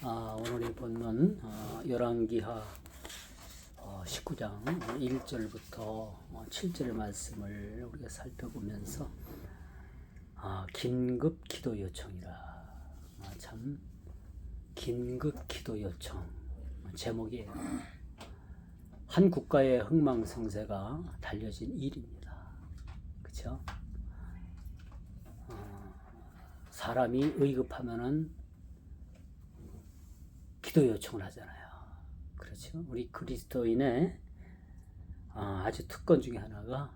오늘의 본문 열왕기하 19장 1절부터 7절의 말씀을 우리가 살펴보면서 긴급 기도 요청이라. 참 긴급 기도 요청 제목이에요. 한 국가의 흥망성쇠가 달려진 일입니다. 그렇죠? 사람이 의급하면은 기도 요청을 하잖아요. 그렇죠? 우리 그리스도인의 아주 특권 중에 하나가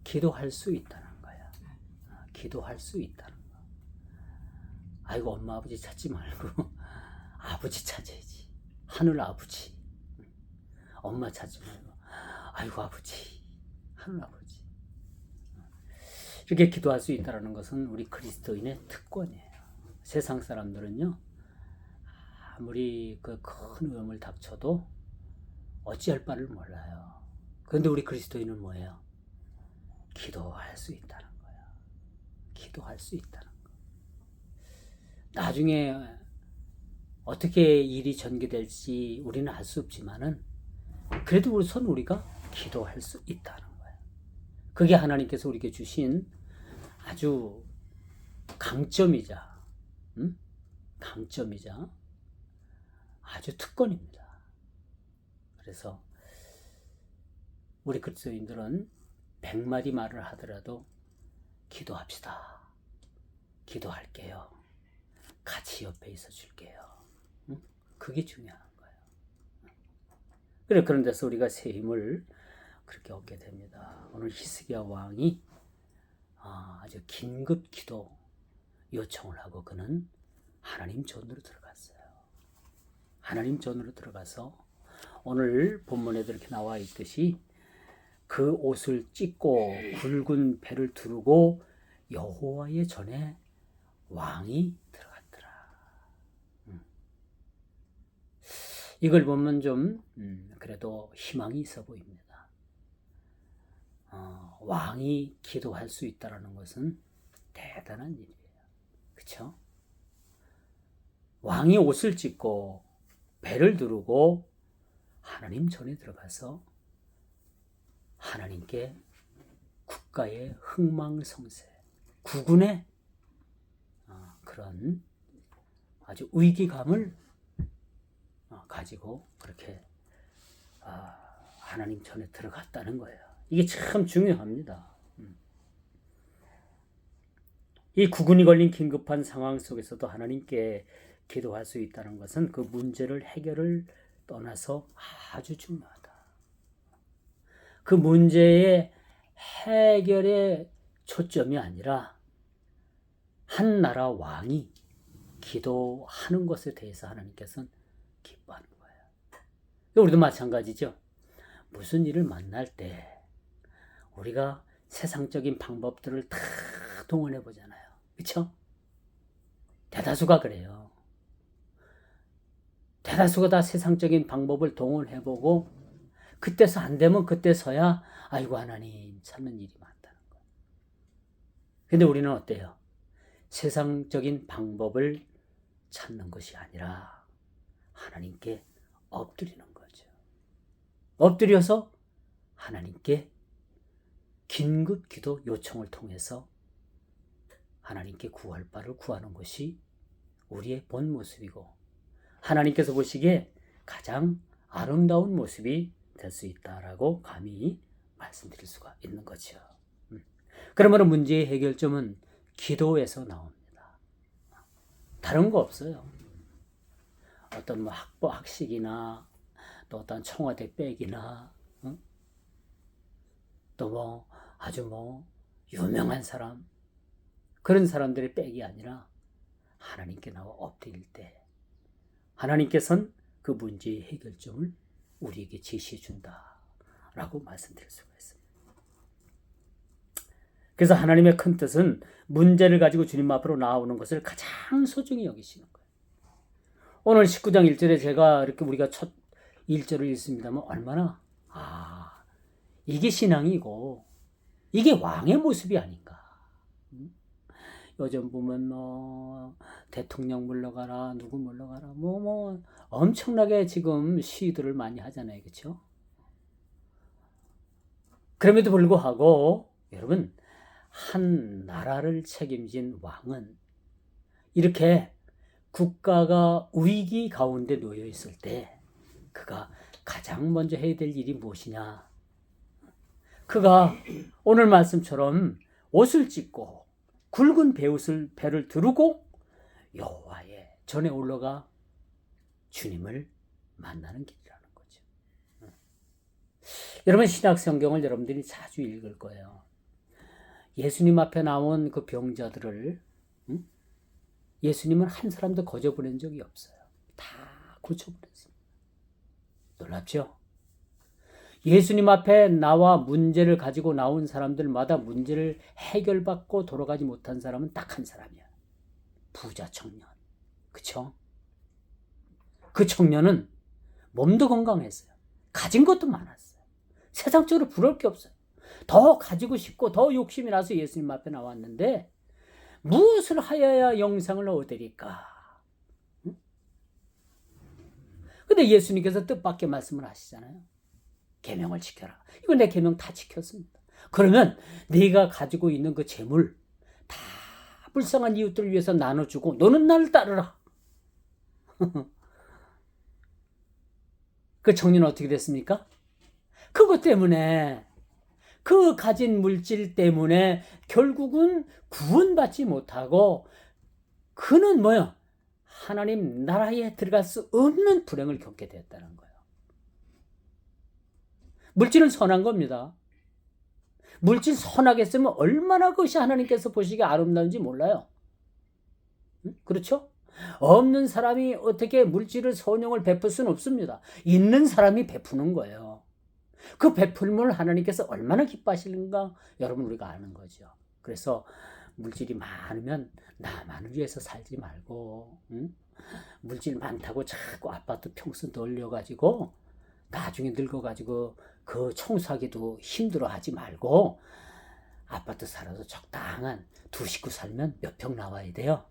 기도할 수 있다는 거야. 기도할 수 있다는 거. 아이고 엄마 아버지 찾지 말고 아버지 찾아야지. 하늘 아버지. 엄마 찾지 말고 아이고 아버지. 하늘 아버지. 이렇게 기도할 수 있다는 것은 우리 그리스도인의 특권이에요. 세상 사람들은요. 아무리 그 큰 위험을 닥쳐도 어찌할 바를 몰라요. 그런데 우리 그리스도인은 뭐예요? 기도할 수 있다는 거야. 기도할 수 있다는 거. 나중에 어떻게 일이 전개될지 우리는 알 수 없지만은 그래도 우리가 기도할 수 있다는 거야. 그게 하나님께서 우리에게 주신 아주 강점이자, 강점이자 아주 특권입니다. 그래서 우리 그리스도인들은 100마디 말을 하더라도 기도합시다. 기도할게요. 같이 옆에 있어 줄게요. 그게 중요한 거예요. 그래, 그런 데서 우리가 새 힘을 그렇게 얻게 됩니다. 오늘 히스기야 왕이 아주 긴급 기도 요청을 하고 그는 하나님 전으로 들어갔어요. 하나님 전으로 들어가서 오늘 본문에도 이렇게 나와 있듯이 그 옷을 찢고 굵은 배를 두르고 여호와의 전에 왕이 들어갔더라. 이걸 보면 좀 그래도 희망이 있어 보입니다. 왕이 기도할 수 있다는 것은 대단한 일이에요. 그렇죠? 왕이 옷을 찢고 배를 두르고 하나님 전에 들어가서 하나님께 국가의 흥망성쇠, 국군의 그런 아주 위기감을 가지고 그렇게 하나님 전에 들어갔다는 거예요. 이게 참 중요합니다. 이 국군이 걸린 긴급한 상황 속에서도 하나님께 기도할 수 있다는 것은 그 문제를 해결을 떠나서 아주 중요하다. 그 문제의 해결의 초점이 아니라 한 나라 왕이 기도하는 것에 대해서 하나님께서는 기뻐하는 거예요. 우리도 마찬가지죠. 무슨 일을 만날 때 우리가 세상적인 방법들을 다 동원해 보잖아요. 그렇죠? 대다수가 그래요. 대다수가 다 세상적인 방법을 동원해보고 그때서 안 되면 그때서야 아이고 하나님 찾는 일이 많다는 거예요. 근데 우리는 어때요? 세상적인 방법을 찾는 것이 아니라 하나님께 엎드리는 거죠. 엎드려서 하나님께 긴급 기도 요청을 통해서 하나님께 구할 바를 구하는 것이 우리의 본 모습이고 하나님께서 보시기에 가장 아름다운 모습이 될 수 있다라고 감히 말씀드릴 수가 있는 거죠. 그러면 문제의 해결점은 기도에서 나옵니다. 다른 거 없어요. 어떤 학식이나 또 어떤 청와대 백이나 또 아주 유명한 사람 그런 사람들의 백이 아니라 하나님께 나와 엎드릴 때 하나님께서는 그 문제의 해결점을 우리에게 제시해 준다라고 말씀드릴 수가 있습니다. 그래서 하나님의 큰 뜻은 문제를 가지고 주님 앞으로 나오는 것을 가장 소중히 여기시는 거예요. 오늘 19장 1절에 제가 이렇게 우리가 첫 1절을 읽습니다만 얼마나 이게 신앙이고 이게 왕의 모습이 아닌가. 요즘 보면 대통령 물러가라, 누구 물러가라, 엄청나게 지금 시위들을 많이 하잖아요. 그렇죠? 그럼에도 불구하고 여러분, 한 나라를 책임진 왕은 이렇게 국가가 위기 가운데 놓여 있을 때 그가 가장 먼저 해야 될 일이 무엇이냐? 그가 오늘 말씀처럼 옷을 찢고 굵은 배를 두르고 여호와의 전에 올라가 주님을 만나는 길이라는 거죠. 여러분, 신약 성경을 여러분들이 자주 읽을 거예요. 예수님 앞에 나온 그 병자들을 예수님은 한 사람도 거저 보낸 적이 없어요. 다 고쳐보냈습니다. 놀랍죠? 예수님 앞에 나와 문제를 가지고 나온 사람들마다 문제를 해결받고 돌아가지 못한 사람은 딱 한 사람이야. 부자 청년. 그쵸? 그 청년은 몸도 건강했어요. 가진 것도 많았어요. 세상적으로 부러울 게 없어요. 더 가지고 싶고 더 욕심이 나서 예수님 앞에 나왔는데 무엇을 하여야 영생을 얻으리까? 근데 예수님께서 뜻밖의 말씀을 하시잖아요. 계명을 지켜라. 이거 내 계명 다 지켰습니다. 그러면 네가 가지고 있는 그 재물 다 불쌍한 이웃들을 위해서 나눠주고 너는 나를 따르라. 그 청년은 어떻게 됐습니까? 그것 때문에 그 가진 물질 때문에 결국은 구원받지 못하고 그는 뭐야? 하나님 나라에 들어갈 수 없는 불행을 겪게 되었다는 거예요. 물질은 선한 겁니다. 물질 선하게 쓰면 얼마나 그것이 하나님께서 보시기에 아름다운지 몰라요. 그렇죠? 없는 사람이 어떻게 물질을 선용을 베풀 수는 없습니다. 있는 사람이 베푸는 거예요. 그 베풀음을 하나님께서 얼마나 기뻐하시는가 여러분 우리가 아는 거죠. 그래서 물질이 많으면 나만을 위해서 살지 말고 물질 많다고 자꾸 아파트 평수 늘려가지고 나중에 늙어가지고 그 청소하기도 힘들어하지 말고 아파트 살아도 적당한 두 식구 살면 몇 평 나와야 돼요?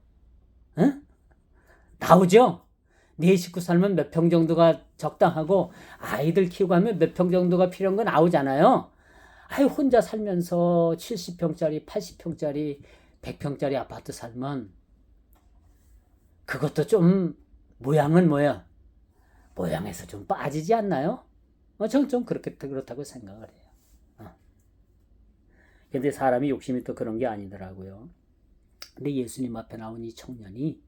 응? 나오죠? 네 식구 살면 몇 평 정도가 적당하고 아이들 키우고 하면 몇 평 정도가 필요한 거 나오잖아요. 아유 혼자 살면서 70평짜리 80평짜리 100평짜리 아파트 살면 그것도 좀 모양은 뭐야? 모양에서 좀 빠지지 않나요? 저는 좀 그렇다고 생각을 해요. 근데 사람이 욕심이 또 그런 게 아니더라고요. 근데 예수님 앞에 나온 이 청년이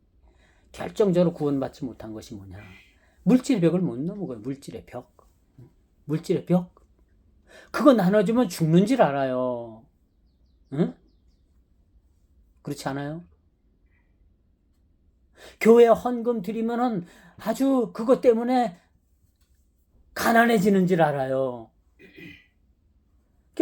결정적으로 구원받지 못한 것이 뭐냐? 물질의 벽을 못 넘어가요. 물질의 벽. 물질의 벽. 그거 나눠주면 죽는 줄 알아요. 응? 그렇지 않아요? 교회 헌금 드리면은 아주 그것 때문에 가난해지는 줄 알아요.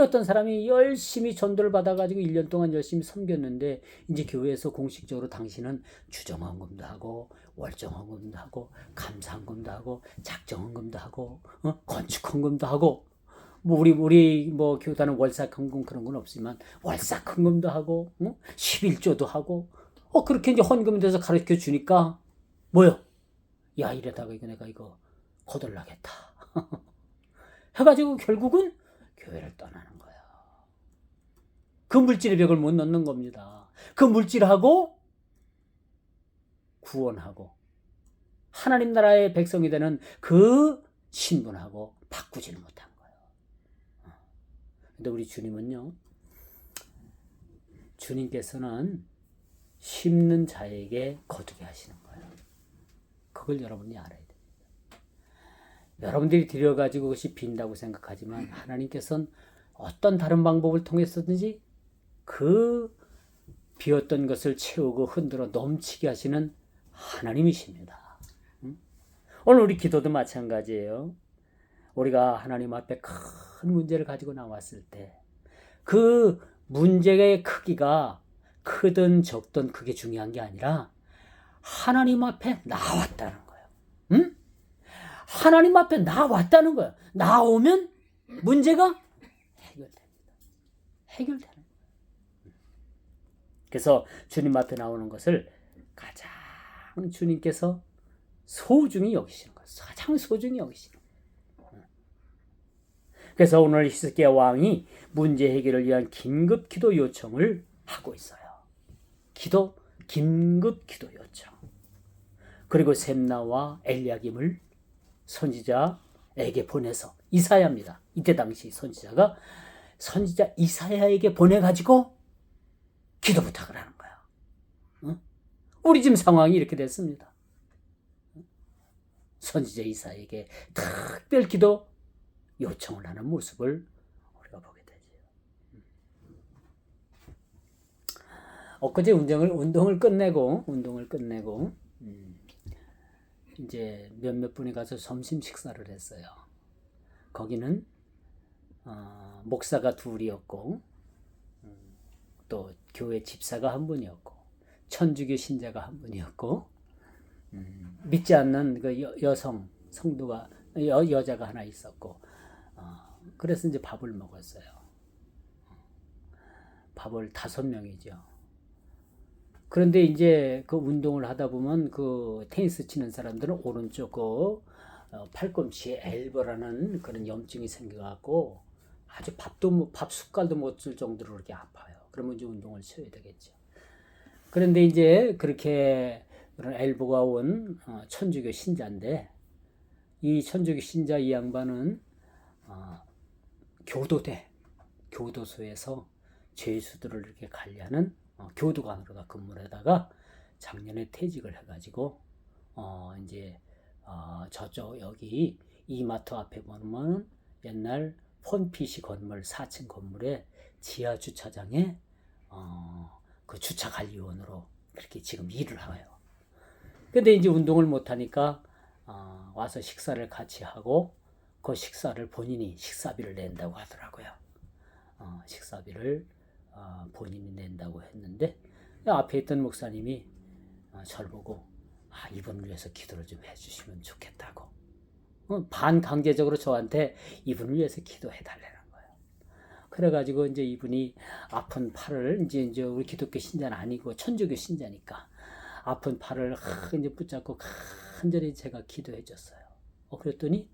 어떤 사람이 열심히 전도를 받아가지고 1년 동안 열심히 섬겼는데 이제 교회에서 공식적으로 당신은 주정헌금도 하고 월정헌금도 하고 감사헌금도 하고 작정헌금도 하고 건축헌금도 하고 우리 교단은 월삭헌금 그런 건 없지만 월삭헌금도 하고 11조도 하고 그렇게 이제 헌금에 대해서 가르쳐 주니까 뭐요? 야 이러다가 내가 이거 거덜나겠다 해가지고 결국은 교회를 떠나는 거예요. 그 물질의 벽을 못 넘는 겁니다. 그 물질하고 구원하고 하나님 나라의 백성이 되는 그 신분하고 바꾸지는 못한 거예요. 근데 우리 주님은요, 주님께서는 심는 자에게 거두게 하시는 거예요. 그걸 여러분이 알아야 됩니다. 여러분들이 드려가지고 그것이 빈다고 생각하지만 하나님께서는 어떤 다른 방법을 통해서든지 그 비었던 것을 채우고 흔들어 넘치게 하시는 하나님이십니다. 오늘 우리 기도도 마찬가지예요. 우리가 하나님 앞에 큰 문제를 가지고 나왔을 때 그 문제의 크기가 크든 적든 그게 중요한 게 아니라 하나님 앞에 나왔다는 거예요. 응? 하나님 앞에 나왔다는 거예요. 나오면 문제가 해결됩니다. 해결되는 거예요. 그래서 주님 앞에 나오는 것을 가장 주님께서 소중히 여기시는 거예요. 가장 소중히 여기시는 거예요. 그래서 오늘 히스기야 왕이 문제 해결을 위한 긴급 기도 요청을 하고 있어요. 긴급 기도 요청. 그리고 셈나와 엘리야김을 선지자에게 보내서, 이사야입니다. 이때 당시 선지자 이사야에게 보내가지고 기도 부탁을 하는 거야. 우리 지금 상황이 이렇게 됐습니다. 선지자 이사야에게 특별 기도 요청을 하는 모습을 우리가 보게 되죠. 엊그제 운동을 끝내고 이제 몇몇 분이 가서 점심 식사를 했어요. 거기는 목사가 둘이었고, 또 교회 집사가 한 분이었고, 천주교 신자가 한 분이었고, 믿지 않는 그 여성 성도가 여자가 하나 있었고, 그래서 이제 밥을 먹었어요. 밥을 5명이죠. 그런데 이제 그 운동을 하다 보면 그 테니스 치는 사람들은 오른쪽 그 팔꿈치에 엘보라는 그런 염증이 생겨갖고 아주 밥 숟갈도 못 줄 정도로 그렇게 아파요. 그러면 이제 운동을 쉬어야 되겠죠. 그런데 이제 그렇게 그런 엘보가 온 천주교 신자인데, 이 천주교 신자 이 양반은 교도소에서 죄수들을 이렇게 관리하는 교도관으로다 근무를 하다가 작년에 퇴직을 해가지고 이제 저쪽 여기 이마트 앞에 보면 옛날 폰피시 건물 4층 건물의 지하 주차장에 그 주차관리원으로 그렇게 지금 일을 해요. 근데 이제 운동을 못하니까 와서 식사를 같이 하고, 그 식사를 본인이 식사비를 낸다고 하더라고요. 식사비를 본인이 낸다고 했는데, 앞에 있던 목사님이 저를 보고 이분을 위해서 기도를 좀 해주시면 좋겠다고, 반강제적으로 저한테 이분을 위해서 기도해 달라는 거예요. 그래가지고 이제 이분이 아픈 팔을, 이제 우리 기독교 신자는 아니고 천주교 신자니까 아픈 팔을 이제 붙잡고 간절히 제가 기도해 줬어요. 그랬더니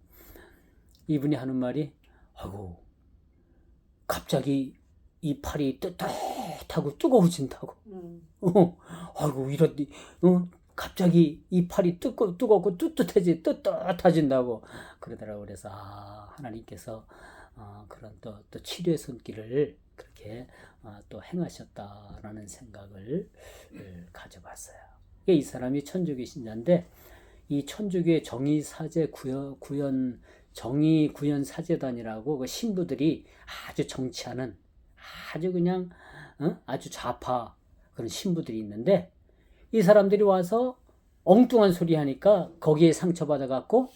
이분이 하는 말이, 아이고 갑자기 이 팔이 뜨뜻하고 뜨거워진다고. 아이고 이러니 갑자기 이 팔이 뜨겁고 뜨뜻해진다고 그러더라고. 그래서 하나님께서 그런 또 치료의 손길을 그렇게 또 행하셨다라는 생각을 가져봤어요. 이 사람이 천주교 신자인데, 이 천주교의 정의사제 정의구현사제단이라고 그 신부들이 아주 정치하는 아주 그냥 아주 좌파 그런 신부들이 있는데, 이 사람들이 와서 엉뚱한 소리 하니까 거기에 상처받아 갖고,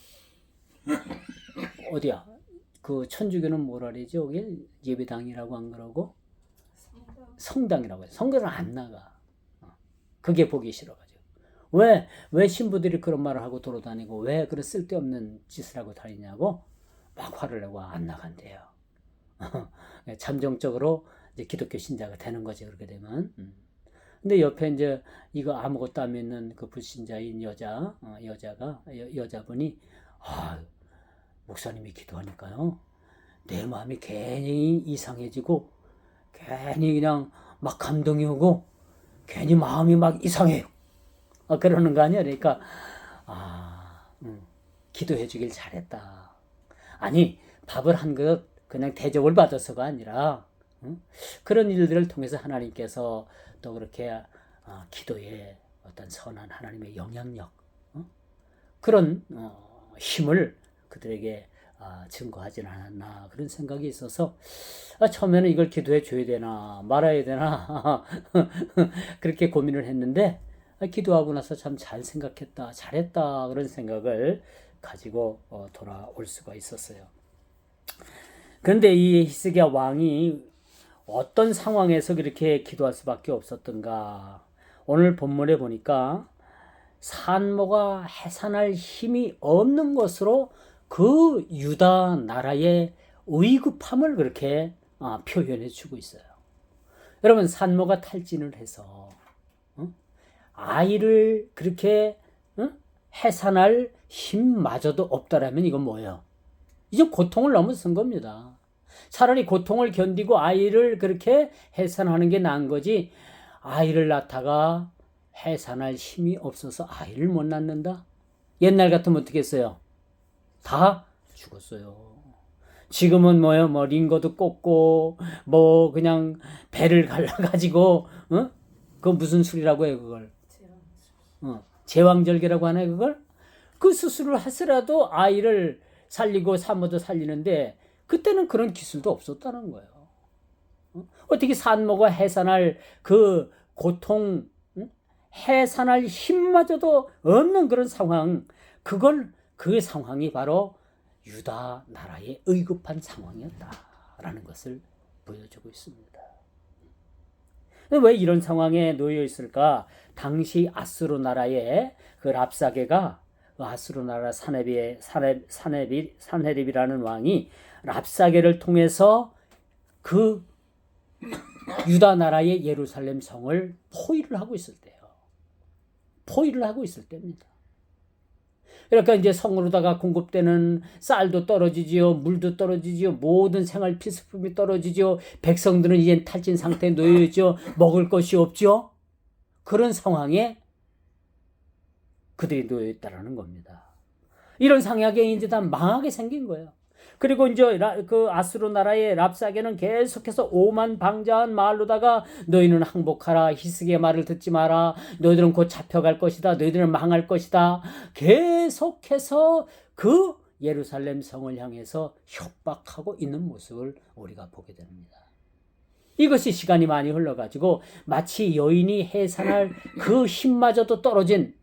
어디야 그 천주교는 뭐라 그러죠? 거기 예배당이라고 안 그러고 성당이라고 해요. 성당은 안 나가. 그게 보기 싫어가지고. 왜 신부들이 그런 말을 하고 돌아다니고 왜 그런 쓸데없는 짓을 하고 다니냐고 막 화를 내고 안 나간대요. 잠정적으로 이제 기독교 신자가 되는 거지, 그렇게 되면. 근데 옆에 이제 이거 아무것도 안 믿는 그 불신자인 여자분이, 목사님이 기도하니까요, 내 마음이 괜히 이상해지고, 괜히 그냥 막 감동이 오고, 괜히 마음이 막 이상해요. 그러는 거 아니야. 그러니까 기도해 주길 잘했다. 아니, 밥을 한 그릇 그냥 대접을 받아서가 아니라 그런 일들을 통해서 하나님께서 또 그렇게 기도에 어떤 선한 하나님의 영향력, 그런 힘을 그들에게 증거하진 않았나, 그런 생각이 있어서 처음에는 이걸 기도해 줘야 되나 말아야 되나 그렇게 고민을 했는데, 기도하고 나서 참 잘 생각했다, 잘했다, 그런 생각을 가지고 돌아올 수가 있었어요. 그런데 이 히스기야 왕이 어떤 상황에서 그렇게 기도할 수밖에 없었던가? 오늘 본문에 보니까 산모가 해산할 힘이 없는 것으로 그 유다 나라의 위급함을 그렇게 표현해 주고 있어요. 여러분, 산모가 탈진을 해서 아이를 그렇게 해산할 힘마저도 없다라면 이건 뭐예요? 이제 고통을 넘어선 겁니다. 차라리 고통을 견디고 아이를 그렇게 해산하는 게 나은 거지, 아이를 낳다가 해산할 힘이 없어서 아이를 못 낳는다? 옛날 같으면 어떻게 했어요? 다 죽었어요. 지금은 뭐예요? 뭐 링거도 꽂고 뭐 그냥 배를 갈라가지고 그거 무슨 술이라고 해요 그걸? 제왕절개라고 하나요 그걸? 그 수술을 하더라도 아이를 살리고 산모도 살리는데 그때는 그런 기술도 없었다는 거예요. 어떻게 산모가 해산할 그 고통, 해산할 힘마저도 없는 그런 상황, 그 상황이 바로 유다 나라의 의급한 상황이었다라는 것을 보여주고 있습니다. 왜 이런 상황에 놓여 있을까? 당시 아수르 나라의 그 랍사게가, 아수르 나라 산헤립이라는 왕이 랍사게를 통해서 그 유다 나라의 예루살렘 성을 포위를 하고 있을 때예요. 포위를 하고 있을 때입니다. 그러니까 이제 성으로다가 공급되는 쌀도 떨어지지요, 물도 떨어지지요, 모든 생활 필수품이 떨어지지요. 백성들은 이제 탈진 상태에 놓여 있죠. 먹을 것이 없죠. 그런 상황에 그들이 놓여 있다라는 겁니다. 이런 상황에 이제 다 망하게 생긴 거예요. 그리고 이제 그 아수르 나라의 랍사게는 계속해서 오만 방자한 말로다가 너희는 항복하라, 히스기야의 말을 듣지 마라, 너희들은 곧 잡혀갈 것이다, 너희들은 망할 것이다, 계속해서 그 예루살렘 성을 향해서 협박하고 있는 모습을 우리가 보게 됩니다. 이것이 시간이 많이 흘러가지고 마치 여인이 해산할 그 힘마저도 떨어진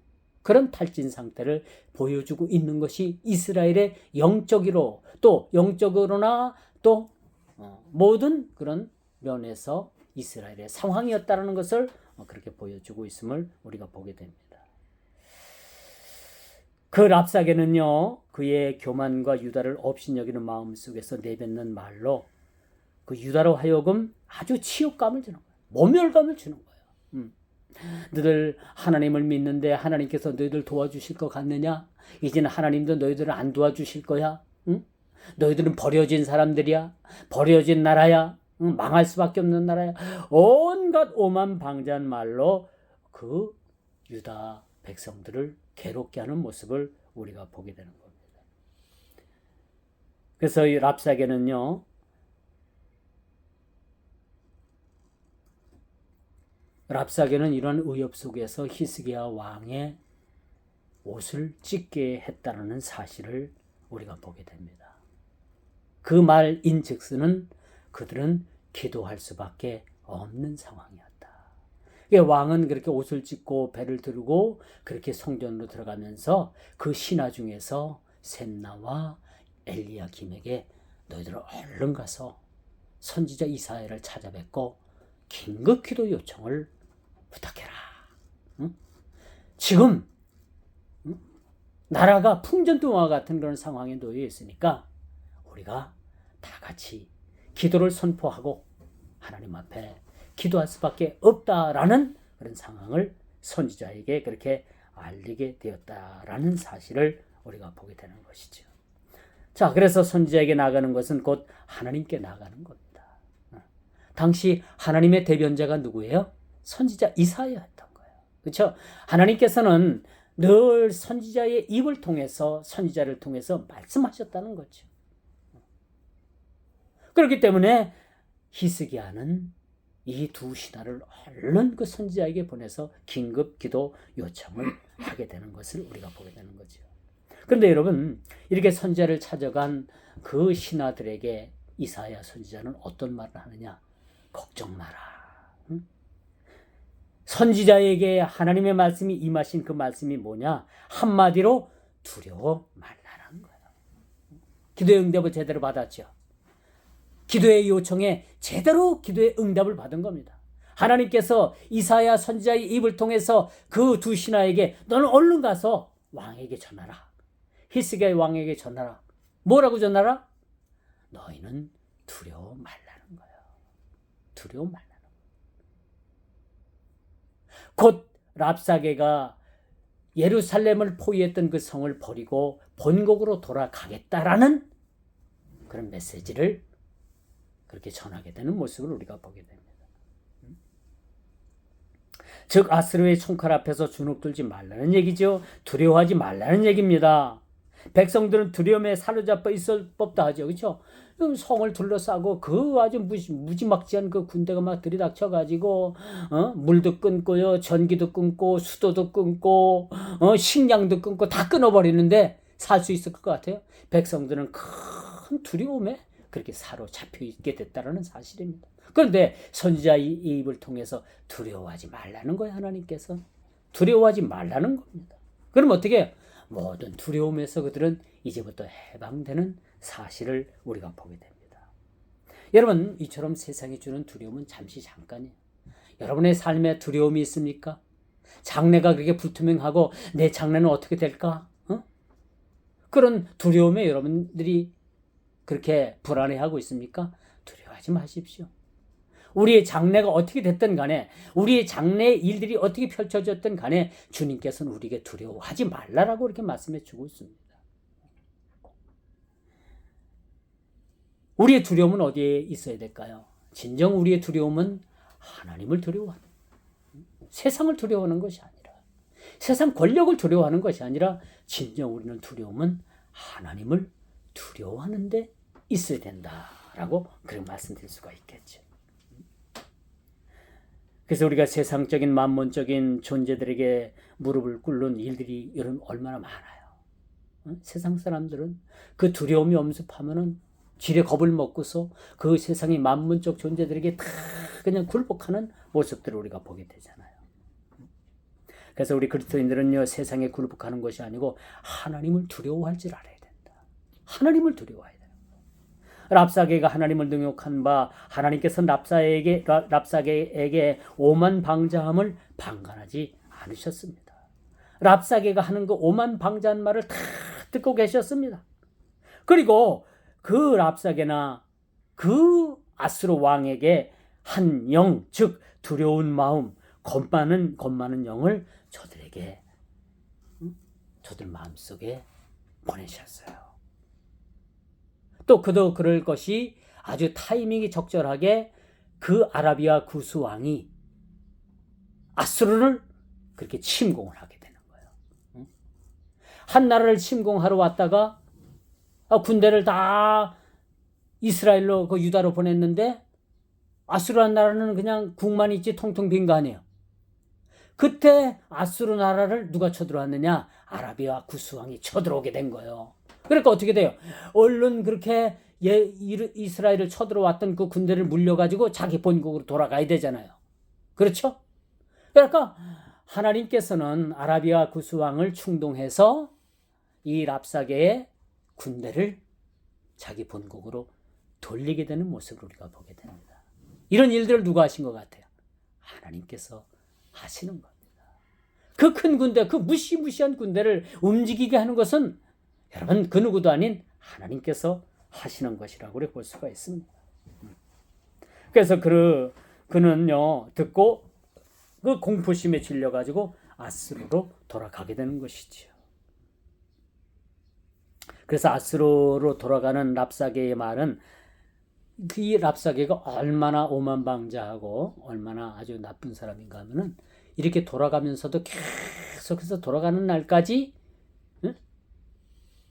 그런 탈진 상태를 보여주고 있는 것이 이스라엘의 영적으로, 또 영적으로나 또 모든 그런 면에서 이스라엘의 상황이었다는 것을 그렇게 보여주고 있음을 우리가 보게 됩니다. 그 랍사게는요, 그의 교만과 유다를 업신여기는 마음 속에서 내뱉는 말로 그 유다로 하여금 아주 치욕감을 주는 거예요. 모멸감을 주는 거예요. 너희들 하나님을 믿는데 하나님께서 너희들 도와주실 것 같느냐? 이제는 하나님도 너희들을 안 도와주실 거야. 너희들은 버려진 사람들이야. 버려진 나라야. 망할 수밖에 없는 나라야. 온갖 오만방자한 말로 그 유다 백성들을 괴롭게 하는 모습을 우리가 보게 되는 겁니다. 그래서 이 랍사게는요, 랍사게는 이런 의협 속에서 히스기야 왕의 옷을 찢게 했다는 사실을 우리가 보게 됩니다. 그 말인즉슨은 그들은 기도할 수밖에 없는 상황이었다. 왕은 그렇게 옷을 찢고 배를 들고 그렇게 성전으로 들어가면서 그 신하 중에서 셈나와 엘리야김에게 너희들 얼른 가서 선지자 이사야를 찾아뵙고 긴급 기도 요청을 부탁해라. 지금 나라가 풍전등화와 같은 그런 상황에 놓여 있으니까 우리가 다 같이 기도를 선포하고 하나님 앞에 기도할 수밖에 없다라는 그런 상황을 선지자에게 그렇게 알리게 되었다라는 사실을 우리가 보게 되는 것이죠. 자, 그래서 선지자에게 나가는 것은 곧 하나님께 나가는 겁니다. 당시 하나님의 대변자가 누구예요? 선지자 이사야였던 거예요. 그렇죠? 하나님께서는 늘 선지자의 입을 통해서, 선지자를 통해서 말씀하셨다는 거죠. 그렇기 때문에 히스기야는 이 두 신하를 얼른 그 선지자에게 보내서 긴급 기도 요청을 하게 되는 것을 우리가 보게 되는 거죠. 그런데 여러분, 이렇게 선지자를 찾아간 그 신하들에게 이사야 선지자는 어떤 말을 하느냐? 걱정 마라. 선지자에게 하나님의 말씀이 임하신 그 말씀이 뭐냐? 한마디로 두려워 말라는 거예요. 기도의 응답을 제대로 받았죠. 기도의 요청에 제대로 기도의 응답을 받은 겁니다. 하나님께서 이사야 선지자의 입을 통해서 그 두 신하에게 너는 얼른 가서 왕에게 전하라. 히스기야 왕에게 전하라. 뭐라고 전하라? 너희는 두려워 말라는 거예요. 두려워 말라는 거예요. 곧 랍사게가 예루살렘을 포위했던 그 성을 버리고 본국으로 돌아가겠다라는 그런 메시지를 그렇게 전하게 되는 모습을 우리가 보게 됩니다. 즉 아수르의 총칼 앞에서 주눅들지 말라는 얘기죠. 두려워하지 말라는 얘기입니다. 백성들은 두려움에 사로잡혀 있을 법도 하죠. 그렇죠? 성을 둘러싸고 그 아주 무지막지한 그 군대가 막 들이닥쳐가지고 물도 끊고요, 전기도 끊고, 수도도 끊고, 식량도 끊고 다 끊어버리는데 살 수 있을 것 같아요. 백성들은 큰 두려움에 그렇게 사로잡혀 있게 됐다는 사실입니다. 그런데 선지자의 입을 통해서 두려워하지 말라는 거예요. 하나님께서 두려워하지 말라는 겁니다. 그럼 어떻게 해요? 모든 두려움에서 그들은 이제부터 해방되는 사실을 우리가 보게 됩니다. 여러분, 이처럼 세상이 주는 두려움은 잠시 잠깐이에요. 여러분의 삶에 두려움이 있습니까? 장래가 그렇게 불투명하고 내 장래는 어떻게 될까? 그런 두려움에 여러분들이 그렇게 불안해하고 있습니까? 두려워하지 마십시오. 우리의 장래가 어떻게 됐든 간에, 우리의 장래의 일들이 어떻게 펼쳐졌든 간에 주님께서는 우리에게 두려워하지 말라라고 이렇게 말씀해 주고 있습니다. 우리의 두려움은 어디에 있어야 될까요? 진정 우리의 두려움은 하나님을 두려워하는, 세상을 두려워하는 것이 아니라, 세상 권력을 두려워하는 것이 아니라 진정 우리는 두려움은 하나님을 두려워하는 데 있어야 된다라고 그런 말씀드릴 수가 있겠죠. 그래서 우리가 세상적인 만몬적인 존재들에게 무릎을 꿇는 일들이 여러분 얼마나 많아요. 세상 사람들은 그 두려움이 엄습하면은 지레 겁을 먹고서 그 세상의 만문적 존재들에게 다 그냥 굴복하는 모습들을 우리가 보게 되잖아요. 그래서 우리 그리스도인들은요, 세상에 굴복하는 것이 아니고 하나님을 두려워할 줄 알아야 된다. 하나님을 두려워해야 된다. 랍사게가 하나님을 능욕한 바 하나님께서 랍사게에게 오만방자함을 방관하지 않으셨습니다. 랍사게가 하는 그 오만방자한 말을 다 듣고 계셨습니다. 그리고 그 랍사게나 그 아수르 왕에게 한 영, 즉 두려운 마음, 겁많은 영을 저들에게, 저들 마음속에 보내셨어요. 또 그도 그럴 것이 아주 타이밍이 적절하게 그 아라비아 구스 왕이 아수르를 그렇게 침공을 하게 되는 거예요. 한 나라를 침공하러 왔다가 군대를 다 이스라엘로 그 유다로 보냈는데 아수르 나라는 그냥 국만 있지 통통 빈 거 아니에요. 그때 아수르 나라를 누가 쳐들어왔느냐? 아라비아 구스 왕이 쳐들어오게 된 거예요. 그러니까 어떻게 돼요? 얼른 그렇게 이스라엘을 쳐들어왔던 그 군대를 물려가지고 자기 본국으로 돌아가야 되잖아요. 그렇죠? 그러니까 하나님께서는 아라비아 구스 왕을 충동해서 이 랍사게의 군대를 자기 본국으로 돌리게 되는 모습을 우리가 보게 됩니다. 이런 일들을 누가 하신 것 같아요? 하나님께서 하시는 겁니다. 그 큰 군대, 그 무시무시한 군대를 움직이게 하는 것은 여러분 그 누구도 아닌 하나님께서 하시는 것이라고 우리 볼 수가 있습니다. 그래서 그는요 듣고 그 공포심에 질려가지고 아수르로 돌아가게 되는 것이지요. 그래서 아수르로 돌아가는 랍사게의 말은 이 랍사게가 얼마나 오만방자하고 얼마나 아주 나쁜 사람인가 하면은 이렇게 돌아가면서도 계속해서 돌아가는 날까지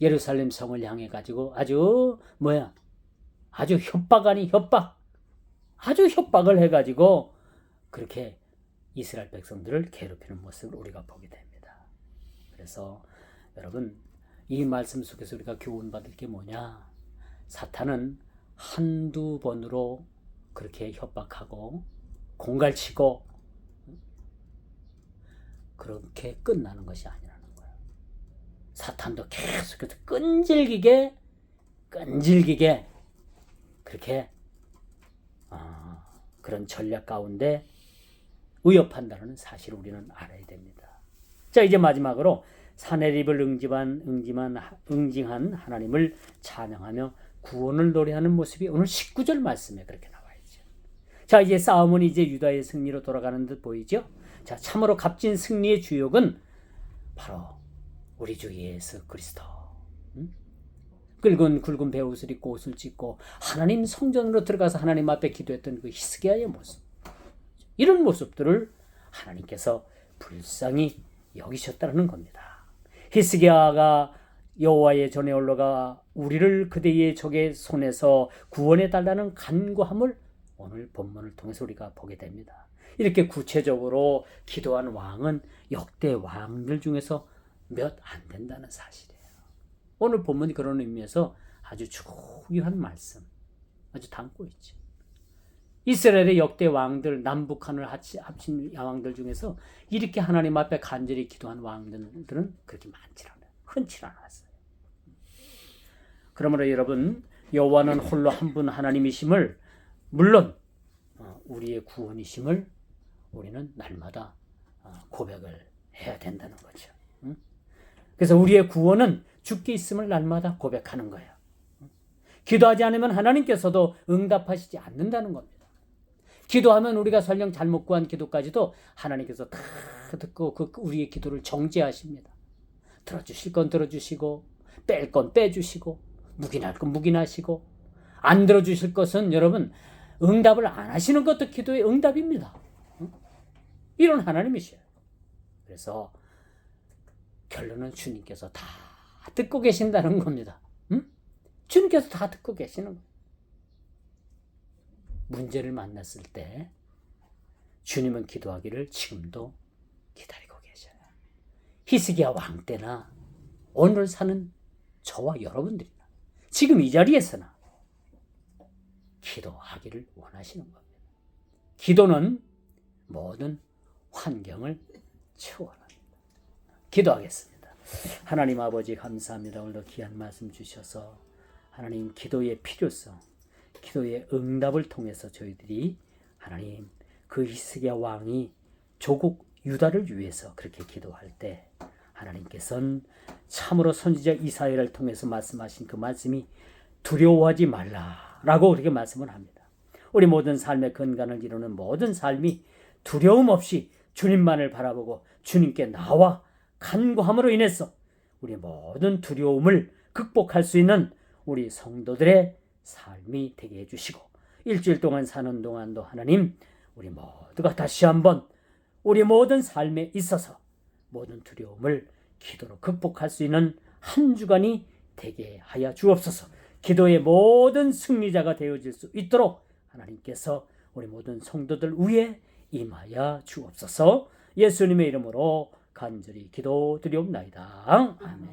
예루살렘 성을 향해 가지고 아주 협박 아닌 협박, 아주 협박을 해가지고 그렇게 이스라엘 백성들을 괴롭히는 모습을 우리가 보게 됩니다. 그래서 여러분 이 말씀 속에서 우리가 교훈받을 게 뭐냐? 사탄은 한두 번으로 그렇게 협박하고 공갈치고 그렇게 끝나는 것이 아니라는 거예요. 사탄도 계속해서 끈질기게 그렇게 그런 전략 가운데 위협한다는 사실을 우리는 알아야 됩니다. 자, 이제 마지막으로 사내립을 응징한 하나님을 찬양하며 구원을 노래하는 모습이 오늘 19절 말씀에 그렇게 나와 있죠. 자, 이제 싸움은 이제 유다의 승리로 돌아가는 듯 보이죠. 자, 참으로 값진 승리의 주역은 바로 우리 주 예수 그리스도. 굵은 베옷을 입고 옷을 찢고 하나님 성전으로 들어가서 하나님 앞에 기도했던 그 히스기야의 모습, 이런 모습들을 하나님께서 불쌍히 여기셨다는 겁니다. 히스기야가 여호와의 전에 올라가 우리를 그대의 적의 손에서 구원해 달라는 간구함을 오늘 본문을 통해서 우리가 보게 됩니다. 이렇게 구체적으로 기도한 왕은 역대 왕들 중에서 몇 안 된다는 사실이에요. 오늘 본문이 그런 의미에서 아주 중요한 말씀, 아주 담고 있죠. 이스라엘의 역대 왕들, 남북한을 합친 왕들 중에서 이렇게 하나님 앞에 간절히 기도한 왕들은 그렇게 많지 않아요. 흔치 않았어요. 그러므로 여러분, 여호와는 홀로 한 분 하나님이심을, 물론 우리의 구원이심을 우리는 날마다 고백을 해야 된다는 거죠. 그래서 우리의 구원은 주께 있음을 날마다 고백하는 거예요. 기도하지 않으면 하나님께서도 응답하시지 않는다는 겁니다. 기도하면 우리가 설령 잘못 구한 기도까지도 하나님께서 다 듣고 우리의 기도를 정죄하십니다. 들어주실 건 들어주시고 뺄 건 빼주시고 묵인할 건 묵인하시고, 안 들어주실 것은 여러분 응답을 안 하시는 것도 기도의 응답입니다. 이런 하나님이셔요. 그래서 결론은 주님께서 다 듣고 계신다는 겁니다. 주님께서 다 듣고 계시는 거예요. 문제를 만났을 때 주님은 기도하기를 지금도 기다리고 계셔요. 히스기야 왕 때나 오늘 사는 저와 여러분들이나 지금 이 자리에서나 기도하기를 원하시는 겁니다. 기도는 모든 환경을 초월합니다. 기도하겠습니다. 하나님 아버지 감사합니다. 오늘도 귀한 말씀 주셔서 하나님 기도의 필요성, 기도의 응답을 통해서 저희들이 하나님 그 히스기야 왕이 조국 유다를 위해서 그렇게 기도할 때 하나님께서는 참으로 선지자 이사야를 통해서 말씀하신 그 말씀이 두려워하지 말라라고 그렇게 말씀을 합니다. 우리 모든 삶의 근간을 이루는 모든 삶이 두려움 없이 주님만을 바라보고 주님께 나와 간구함으로 인해서 우리 모든 두려움을 극복할 수 있는 우리 성도들의 삶이 되게 해주시고, 일주일 동안 사는 동안도 하나님 우리 모두가 다시 한번 우리 모든 삶에 있어서 모든 두려움을 기도로 극복할 수 있는 한 주간이 되게 하여 주옵소서. 기도의 모든 승리자가 되어질 수 있도록 하나님께서 우리 모든 성도들 위에 임하여 주옵소서. 예수님의 이름으로 간절히 기도드리옵나이다. 아멘.